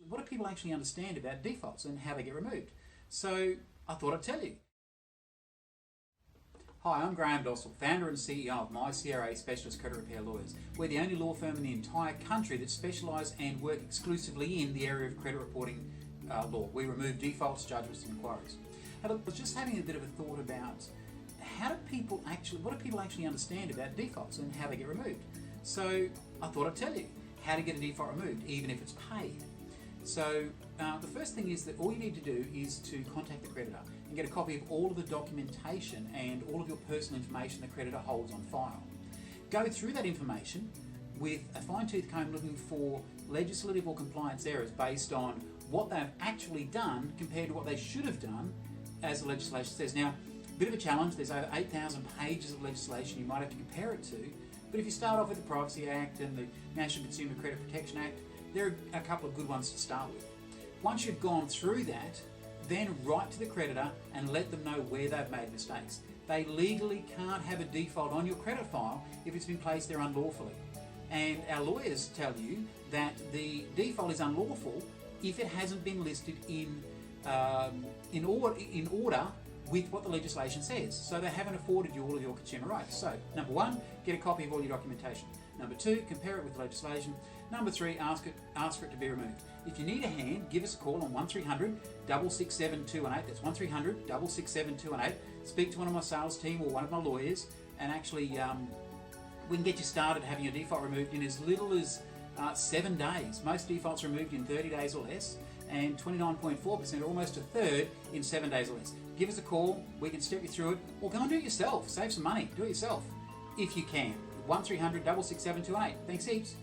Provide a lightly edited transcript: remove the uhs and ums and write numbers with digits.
What do people actually understand about defaults and how they get removed? So I thought I'd tell you. Hi, I'm Graham Doessel, founder and CEO of MyCRA Specialist Credit Repair Lawyers. We're the only law firm in the entire country that specialise and work exclusively in the area of credit reporting law. We remove defaults, judgments and inquiries. And I was just having a bit of a thought about what do people actually understand about defaults and how they get removed. So I thought I'd tell you how to get a default removed, even if it's paid. So the first thing is that all you need to do is to contact the creditor and get a copy of all of the documentation and all of your personal information the creditor holds on file. Go through that information with a fine-tooth comb looking for legislative or compliance errors based on what they've actually done compared to what they should have done as the legislation says. Now, a bit of a challenge, there's over 8,000 pages of legislation you might have to compare it to, but if you start off with the Privacy Act and the National Consumer Credit Protection Act, there are a couple of good ones to start with. Once you've gone through that, then write to the creditor and let them know where they've made mistakes. They legally can't have a default on your credit file if it's been placed there unlawfully. And our lawyers tell you that the default is unlawful if it hasn't been listed in order with what the legislation says. So they haven't afforded you all of your consumer rights. So, number one, get a copy of all your documentation. Number two, compare it with legislation. Number three, ask for it to be removed. If you need a hand, give us a call on 1300 667 218. That's 1300 667 218. Speak to one of my sales team or one of my lawyers, and actually we can get you started having your default removed in as little as 7 days. Most defaults are removed in 30 days or less, and 29.4%, or almost a third, in 7 days or less. Give us a call, we can step you through it, or go and do it yourself. Save some money, do it yourself if you can. 1300 667 218. Thanks heaps.